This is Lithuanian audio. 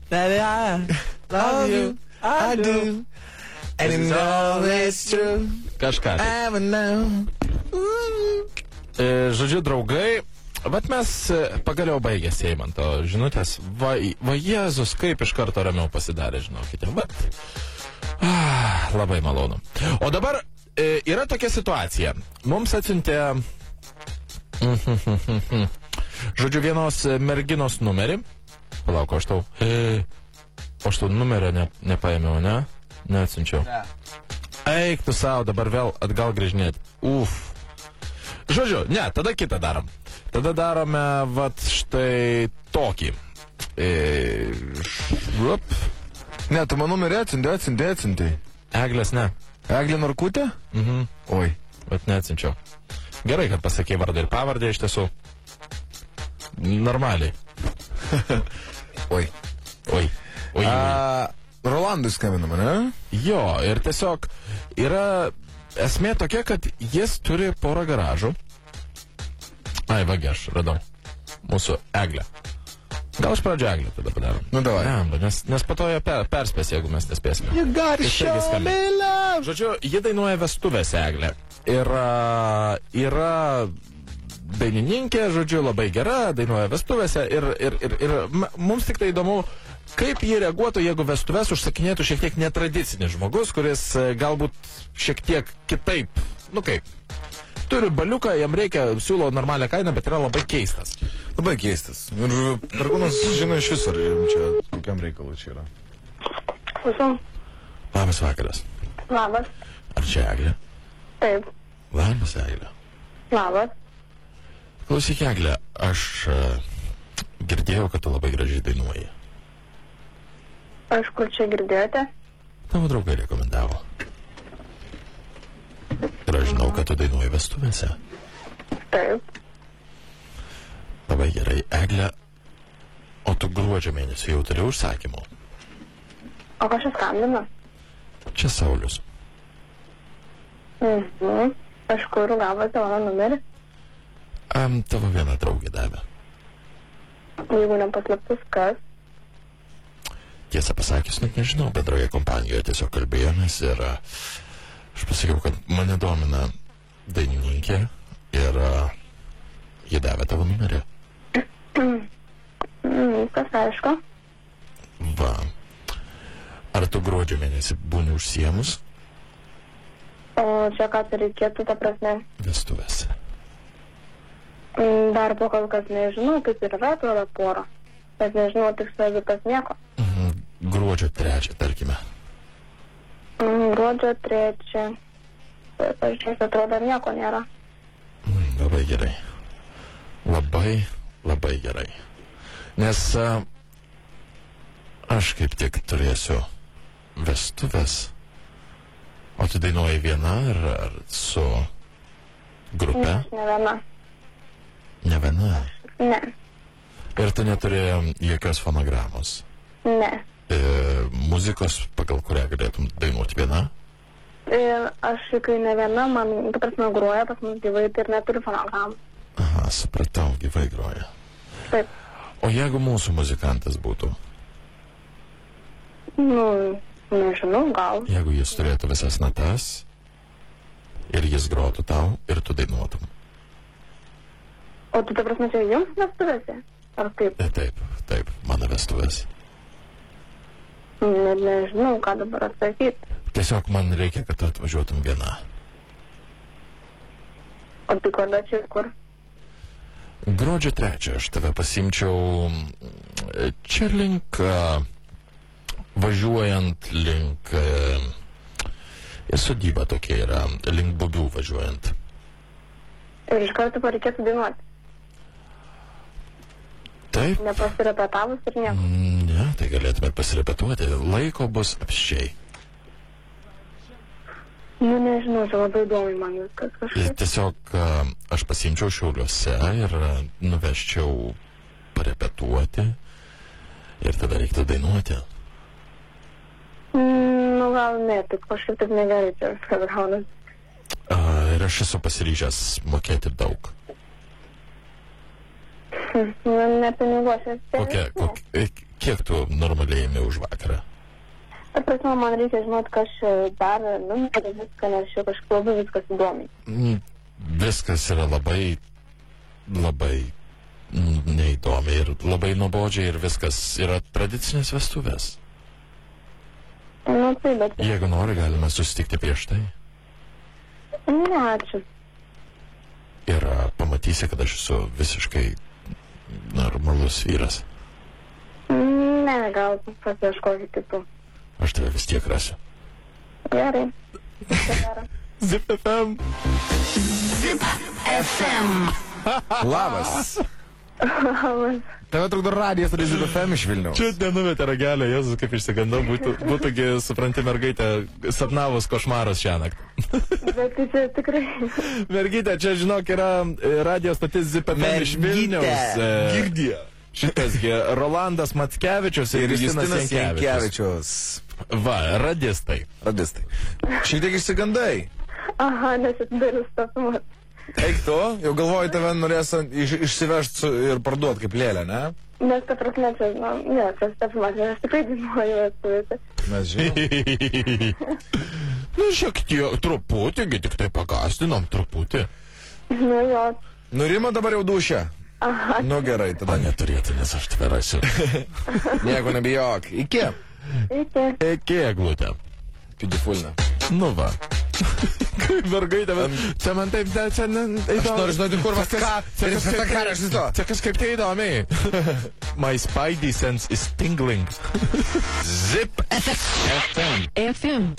That I love you, I do. And you know it's true. Kažką. Žodžiu, draugai, bet mes pagaliau baigėsi Eimanto žinutės. Va Jėzus, kaip iš karto ramiau pasidarė, žinokite. Bet labai malonu. O dabar yra tokia situacija. Mums atsiuntė žodžiu vienos merginos numerį. Palauk, aš tau numerio nepaėmiau, ne? Neatsinčiau. Eik tu savo, dabar vėl atgal grįžinėti. Žodžiu, ne, tada kitą darom. Tada darome, vat štai tokį. Ne, tu man numerį atsintė. Eglės, ne. Eglė Norkutė? Oi. Bet neatsinčiau. Gerai, kad pasakė vardą ir pavardę iš tiesų. Normaliai. Oi. Rolandui skambinama, ne? Jo, ir tiesiog yra esmė tokia, kad jis turi porą garažų. Ai, vagi, aš radau. Mūsų Eglė. Gal iš pradžio Eglė tada padarom. Nu, davai. Ne, nes po to jie perspės, jeigu mes nespėsime. You gotta show me love. Žodžiu, jie dainuoja vestuvėse Eglė. Ir yra dainininkė, žodžiu, labai gera, dainuoja vestuvėse ir mums tik tai įdomu, kaip jie reaguotų, jeigu vestuves užsakinėtų šiek tiek netradicinis žmogus, kuris galbūt šiek tiek kitaip, turi baliuką, jam reikia, siūlo normalią kainą, bet yra labai keistas. Labai keistas. Ir Perkūnas žino iš viso, ar čia kokiam reikalu čia yra. Klausom. Labas vakaras. Labas. Ar čia Eglė? Taip. Labas, Eglė. Labas. Klausyk, Eglė, aš girdėjau, kad tu labai gražiai dainuoji. Aš kur čia girdėjote? Tavo draugai rekomendavo. Ir aš žinau, kad tu dainuoji vestuvėse. Taip. Labai gerai, Eglė, o tu gruodžio mėnesį jau turi užsakymų? O kas čia skambina? Čia Saulius. Aš kur gavote mano numerį? Tavo viena draugė davė. Jeigu nepaslaptis, kas? Tiesą pasakius, net nežinau, bendroje kompanijoje tiesiog kalbėjomės ir aš pasakiau, kad mane domina dainininkė ir jie davė tavo numerį. Kas aišku? Va. Ar tu gruodžio mėnesį būni užsiemus? O čia ką tai reikėtų, ta prasme? Vestuvėse. Dar po kol kas nežinau, kaip ir yra atrodo pora. Bet nežinau, tiksliai viskas nieko. Gruodžio 3, tarkime. Gruodžio 3. Aš čia atrodo nieko nėra. Labai gerai. Labai gerai. Nes aš kaip tik turėsiu vestuvės. O tu dainuoji viena ar su grupe? Ne viena. Ne viena? Ne. Ir tu neturi jokios fonogramos? Ne. Muzikos, pagal kurią galėtum dainuoti viena? Aš, kai ne viena, man, ta prasme, groja pas mus gyvai, tai ir neturi fonogramų. Aha, supratau, gyvai groja. Taip. O jeigu mūsų muzikantas būtų? Nežinau, gal. Jeigu jis turėtų visas natas ir jis grotų tau ir tu dainuotum? O tu, ta prasme, čia jums vestuvėse? Ar kaip? Taip, mano vestuvės. Net nežinau, ką dabar atsakyti. Tiesiog man reikia, kad tu atvažiuotum viena. O tai kada čia kur? Gruodžio 3 aš tave pasimčiau čia link, važiuojant link, ir sodyba tokia yra, link Bubių važiuojant. Ir iš karto reikėtų dainuoti? Taip. Nepasirepetavus ir nieko? Ne, tai galėtume pasirepetuoti. Laiko bus apsčiai. Nežinau, čia labai įdomu man viskas kažkaip. Tiesiog aš pasimčiau Šiauliuose ir nuvežčiau parepetuoti ir tada reiktų dainuoti. Gal ne, tik kažkaip taip negerai čia viskas gaunasi. Ir aš esu pasiryžęs mokėti daug. Ne piniguose. kiek tu normaliai imi už vakarą? Ta prasme, man reikia žinoti, ką aš dar numerio viską, nes aš kažkaip labai viskas įdomi. Viskas yra labai neįdomi ir labai nuobodžiai ir viskas yra tradicinės vestuvės. Nu, tai, bet... Jeigu nori, galime susitikti prieš tai. Ne, ačiū. Ir pamatysi, kad aš esu visiškai normalus vyras. Ne, gal pasieškoti kitų. Aš tave vis tiek rasiu. Gerai. Gerai. Zip FM. Zip FM. Labas. Labas. Tave trukdo radijas ar Zip FM iš Vilniaus. Čia nenumetė ragelio, Jėzus, kaip išsigandau, būtųgi, supranti, mergaitė, sapnavus košmaras šiąnakt. Bet tai čia tikrai... Mergytė, čia, žinok, yra radijos pati Zip FM iš Vilniaus. Girdėjo. Šitasgi, Rolandas Mackevičius ir Justinas Jankevičius. Va, radistai. Šiek tiek išsigandai. Aha, nesidariu stapimas. Eik tu, jau galvoju, tave norės išsivežti ir parduoti kaip lėlę, ne? Nes ta prasme, čia, ne, tas stapimas, nes aš tikrai dainuoju vestuvėse. Mes žinom. Nu, šiek tiek, truputį, tik tai pagastinom, truputį. Nu, jo. Nurimo dabar jau dušę. Aha. Nu gerai, tada Neturėtų, nes aš tave rasiu. nieko nebijok. Iki. Iki. Eglutė. Pitifulina. Nu va. Kaip mergaitė, bet čia man taip, čia Aš noriu žinoti, kur vas ką. Čia kažkaip tai įdomiai. My spidey sense is tingling. Zip FM. FM.